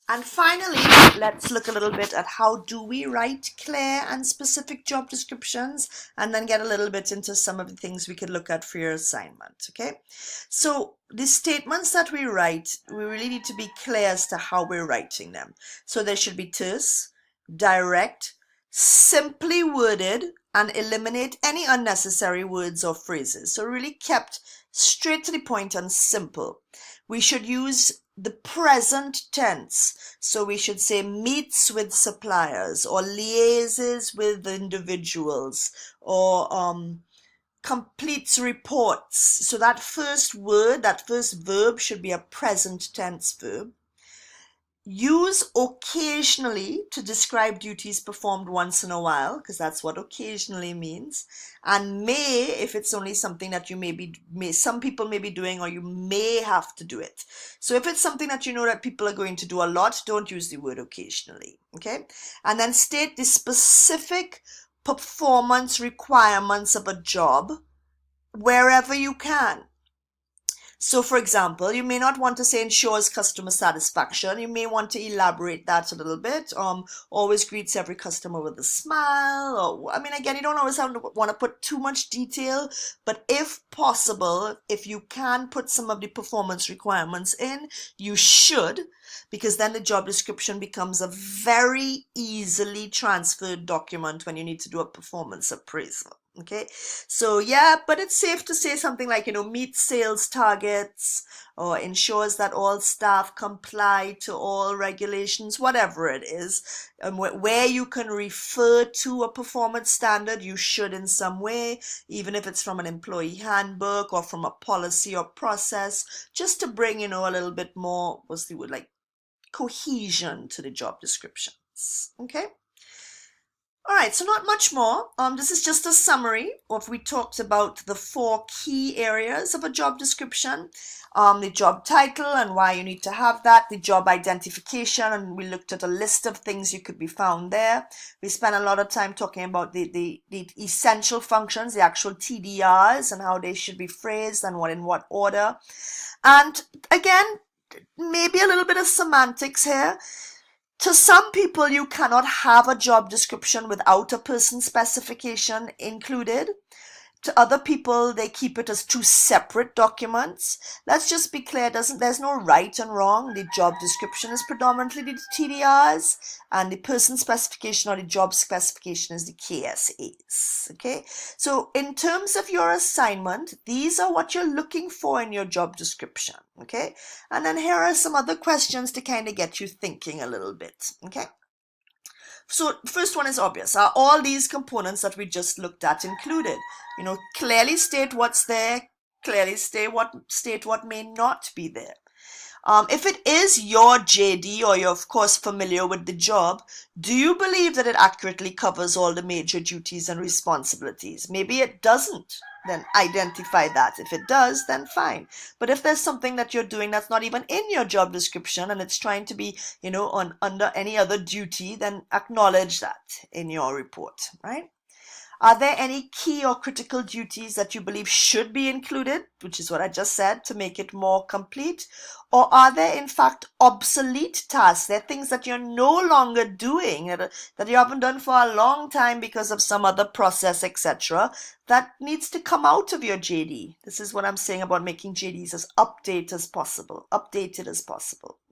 And finally, let's look a little bit at how do we write clear and specific job descriptions, and then get a little bit into some of the things we could look at for your assignment, okay? So the statements that we write, we really need to be clear as to how we're writing them. So they should be terse, direct, simply worded, and eliminate any unnecessary words or phrases. So really kept straight to the point and simple. We should use the present tense. So we should say meets with suppliers, or liaises with individuals, or completes reports. So that first word, that first verb should be a present tense verb. Use occasionally to describe duties performed once in a while, because that's what occasionally means. And may, if it's only something that you some people may be doing, or you may have to do it. So if it's something that you know that people are going to do a lot, don't use the word occasionally, okay? And then state the specific performance requirements of a job wherever you can. So, for example, you may not want to say ensures customer satisfaction. You may want to elaborate that a little bit. Always greets every customer with a smile. Or, I mean, again, you don't always want to put too much detail, but if possible, if you can put some of the performance requirements in, you should, because then the job description becomes a very easily transferred document when you need to do a performance appraisal. Okay, so yeah, but it's safe to say something like, meets sales targets, or ensures that all staff comply to all regulations, whatever it is. And where you can refer to a performance standard, you should in some way, even if it's from an employee handbook or from a policy or process, just to bring, a little bit more, what's the word, like cohesion to the job descriptions. Okay. All right, so not much more. This is just a summary of we talked about the 4 key areas of a job description. The job title and why you need to have that, the job identification, and we looked at a list of things you could be found there. We spent a lot of time talking about the essential functions, the actual TDRs, and how they should be phrased and in what order. And again, maybe a little bit of semantics here. To some people, you cannot have a job description without a person specification included. To other people, they keep it as 2 separate documents. Let's just be clear, there's no right and wrong. The job description is predominantly the TDRs, and the person specification or the job specification is the KSAs. Okay, so in terms of your assignment, these are what you're looking for in your job description. Okay, and then here are some other questions to kind of get you thinking a little bit. Okay. So first one is obvious. Are all these components that we just looked at included? Clearly state what's there, clearly state what may not be there. If it is your JD, or you're of course familiar with the job, do you believe that it accurately covers all the major duties and responsibilities? Maybe it doesn't. Then identify that. If it does, then fine. But if there's something that you're doing that's not even in your job description and it's trying to be, under any other duty, then acknowledge that in your report, right? Are there any key or critical duties that you believe should be included, which is what I just said, to make it more complete? Or are there, in fact, obsolete tasks? There are things that you're no longer doing, that you haven't done for a long time because of some other process, etc., that needs to come out of your JD. This is what I'm saying about making JDs as updated as possible,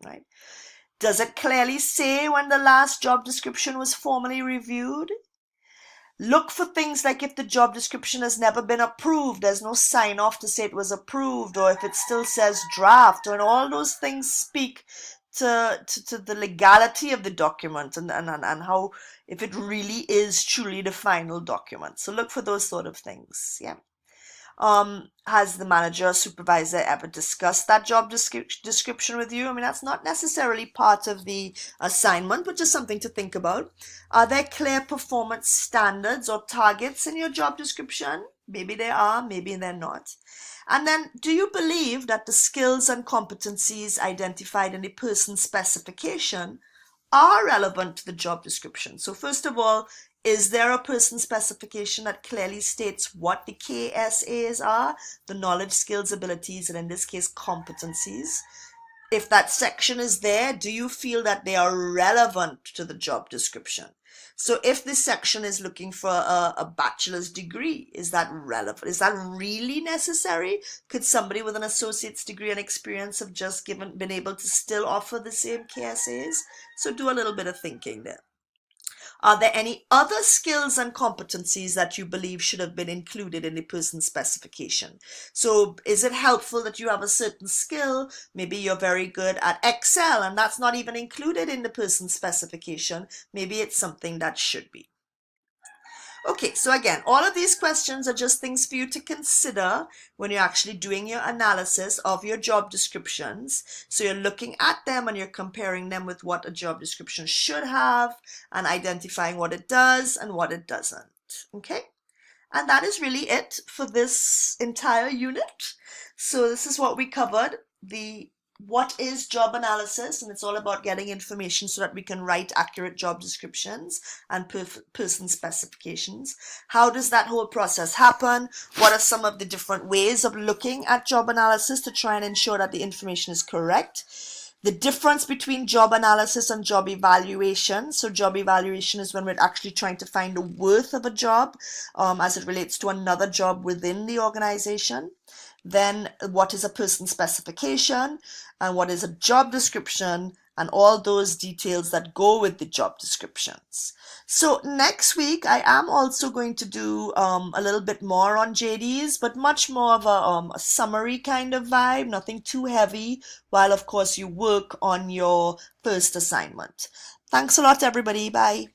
right? Does it clearly say when the last job description was formally reviewed? Look for things like if the job description has never been approved, there's no sign off to say it was approved, or if it still says draft, and all those things speak to the legality of the document and how, if it really is truly the final document. So look for those sort of things. Yeah. Has the manager or supervisor ever discussed that job description with you? I mean, that's not necessarily part of the assignment, but just something to think about. Are there clear performance standards or targets in your job description? Maybe there are, maybe they're not. And then, do you believe that the skills and competencies identified in the person specification are relevant to the job description? So first of all, is there a person specification that clearly states what the KSAs are, the knowledge, skills, abilities, and in this case, competencies? if that section is there, do you feel that they are relevant to the job description? So if this section is looking for a bachelor's degree, is that relevant? Is that really necessary? Could somebody with an associate's degree and experience have just been able to still offer the same KSAs? So do a little bit of thinking there. Are there any other skills and competencies that you believe should have been included in the person specification? So is it helpful that you have a certain skill? Maybe you're very good at Excel and that's not even included in the person specification. Maybe it's something that should be. Okay, so again, all of these questions are just things for you to consider when you're actually doing your analysis of your job descriptions. So you're looking at them and you're comparing them with what a job description should have and identifying what it does and what it doesn't. Okay? And that is really it for this entire unit. So this is what we covered. What is job analysis, and it's all about getting information so that we can write accurate job descriptions and person specifications. How does that whole process happen? What are some of the different ways of looking at job analysis to try and ensure that the information is correct? The difference between job analysis and job evaluation. So job evaluation is when we're actually trying to find the worth of a job as it relates to another job within the organization. Then what is a person specification and what is a job description and all those details that go with the job descriptions. So next week I am also going to do a little bit more on JDs, but much more of a summary kind of vibe, nothing too heavy, while of course you work on your first assignment. Thanks a lot everybody. Bye.